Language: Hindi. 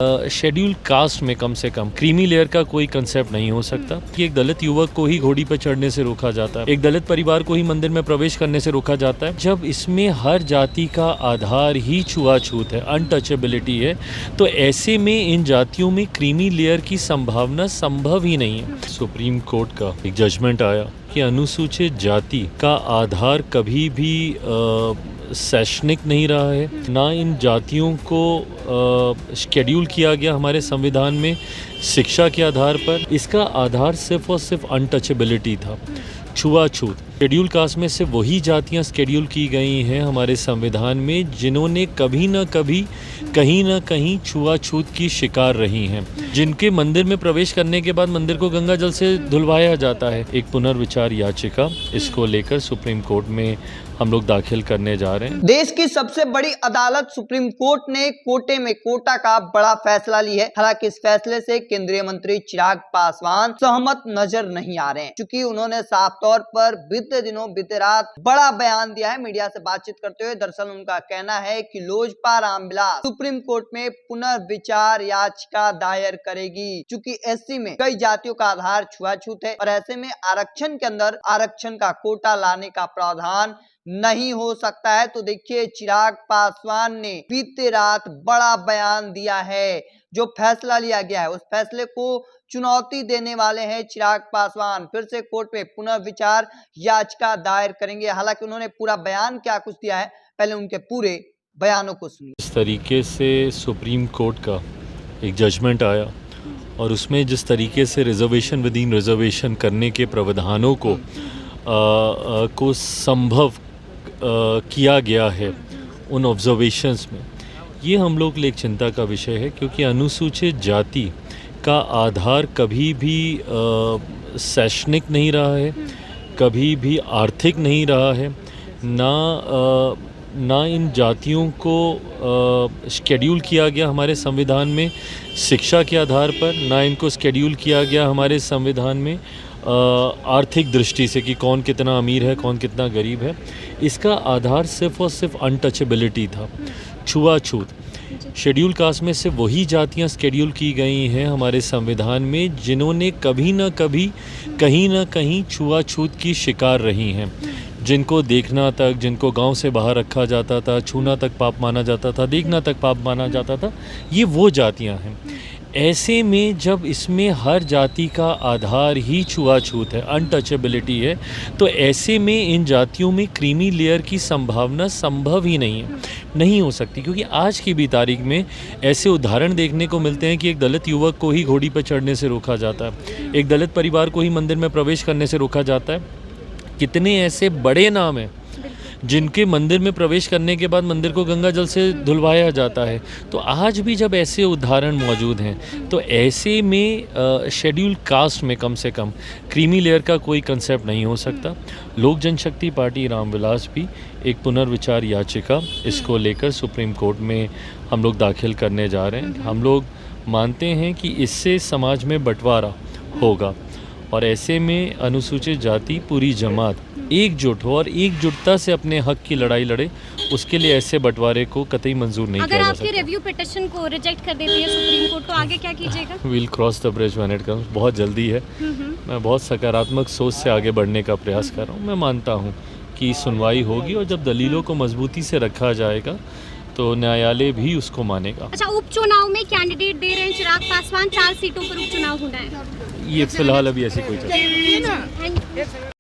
शेड्यूल कास्ट में कम से कम क्रीमी लेयर का कोई कंसेप्ट नहीं हो सकता कि एक दलित युवक को ही घोड़ी पर चढ़ने से रोका जाता है, एक दलित परिवार को ही मंदिर में प्रवेश करने से रोका जाता है। जब इसमें हर जाति का आधार ही छुआछूत है, अनटचेबिलिटी है, तो ऐसे में इन जातियों में क्रीमी लेयर की संभावना संभव ही नहीं है। सुप्रीम कोर्ट का एक जजमेंट आया कि अनुसूचित जाति का आधार कभी भी शैक्षणिक नहीं रहा है, ना इन जातियों को शेड्यूल किया गया हमारे संविधान में शिक्षा के आधार पर। इसका आधार सिर्फ और सिर्फ अनटचेबिलिटी था, छुआछूत। शेड्यूल कास्ट में से वही जातियां शेड्यूल की गई हैं हमारे संविधान में जिन्होंने कभी ना कभी कहीं ना कहीं छुआछूत की शिकार रही हैं, जिनके मंदिर में प्रवेश करने के बाद मंदिर को गंगा जल से धुलवाया जाता है। एक पुनर्विचार याचिका इसको लेकर सुप्रीम कोर्ट में हम लोग दाखिल करने जा रहे हैं। देश की सबसे बड़ी अदालत सुप्रीम कोर्ट ने कोटे में कोटा का बड़ा फैसला लिया है। हालांकि इस फैसले से केंद्रीय मंत्री चिराग पासवान सहमत नजर नहीं आ रहे हैं, क्योंकि उन्होंने साफ तौर पर बीते रात बड़ा बयान दिया है मीडिया से बातचीत करते हुए। दरअसल उनका कहना है कि लोजपा रामविलास सुप्रीम कोर्ट में पुनर्विचार याचिका दायर करेगी, क्योंकि एससी में कई जातियों का आधार छुआछूत है और ऐसे में आरक्षण के अंदर आरक्षण का कोटा लाने का प्रावधान नहीं हो सकता है। तो देखिए, चिराग पासवान ने बीते रात बड़ा बयान दिया है। जो फैसला लिया गया है उस फैसले को चुनौती देने वाले हैं चिराग पासवान। फिर से कोर्ट में पुनर्विचार याचिका दायर करेंगे। हालांकि उन्होंने पूरा बयान क्या कुछ दिया है, पहले उनके पूरे बयानों को सुनिए। इस तरीके से सुप्रीम कोर्ट का एक जजमेंट आया और उसमें जिस तरीके से रिजर्वेशन विद इन रिजर्वेशन करने के प्रावधानों को संभव किया गया है उन ऑब्जर्वेशंस में, ये हम लोग के लिए एक चिंता का विषय है, क्योंकि अनुसूचित जाति का आधार कभी भी शैक्षणिक नहीं रहा है, कभी भी आर्थिक नहीं रहा है, ना इन जातियों को शेड्यूल किया गया हमारे संविधान में शिक्षा के आधार पर, ना इनको शेड्यूल किया गया हमारे संविधान में आर्थिक दृष्टि से कि कौन कितना अमीर है, कौन कितना गरीब है। इसका आधार सिर्फ और सिर्फ अनटचेबिलिटी था, छुआछूत। शेड्यूल कास्ट में से वही जातियां शेड्यूल की गई हैं हमारे संविधान में जिन्होंने कभी ना कभी कहीं ना कहीं छुआछूत की शिकार रही हैं, जिनको देखना तक, जिनको गांव से बाहर रखा जाता था, छूना तक पाप माना जाता था, देखना तक पाप माना जाता था, ये वो जातियां हैं। ऐसे में जब इसमें हर जाति का आधार ही छुआछूत है, अनटचेबिलिटी है, तो ऐसे में इन जातियों में क्रीमी लेयर की संभावना संभव ही नहीं हो सकती। क्योंकि आज की भी तारीख में ऐसे उदाहरण देखने को मिलते हैं कि एक दलित युवक को ही घोड़ी पर चढ़ने से रोका जाता है, एक दलित परिवार को ही मंदिर में प्रवेश करने से रोका जाता है। कितने ऐसे बड़े नाम हैं जिनके मंदिर में प्रवेश करने के बाद मंदिर को गंगा जल से धुलवाया जाता है। तो आज भी जब ऐसे उदाहरण मौजूद हैं, तो ऐसे में शेड्यूल कास्ट में कम से कम क्रीमी लेयर का कोई कंसेप्ट नहीं हो सकता। लोक जनशक्ति पार्टी रामविलास भी एक पुनर्विचार याचिका इसको लेकर सुप्रीम कोर्ट में हम लोग दाखिल करने जा रहे हैं। हम लोग मानते हैं कि इससे समाज में बंटवारा होगा और ऐसे में अनुसूचित जाति पूरी जमात एकजुट हो और एकजुटता से अपने हक की लड़ाई लड़े, उसके लिए ऐसे बंटवारे को कतई मंजूर नहीं किया जा सकता। अगर आपके रिव्यू पिटीशन को रिजेक्ट कर देती है सुप्रीम कोर्ट, तो आगे क्या कीजिएगा? We'll cross the bridge when it comes. बहुत जल्दी है। मैं बहुत सकारात्मक सोच से आगे बढ़ने का प्रयास कर रहा हूँ। मैं मानता हूँ कि सुनवाई होगी और जब दलीलों को मजबूती से रखा जाएगा तो न्यायालय भी उसको मानेगा। अच्छा, उपचुनाव में कैंडिडेट दे रहे हैं चिराग पासवान, 4 सीटों पर उपचुनाव होना है। ये फिलहाल अभी ऐसी कोई चर्चा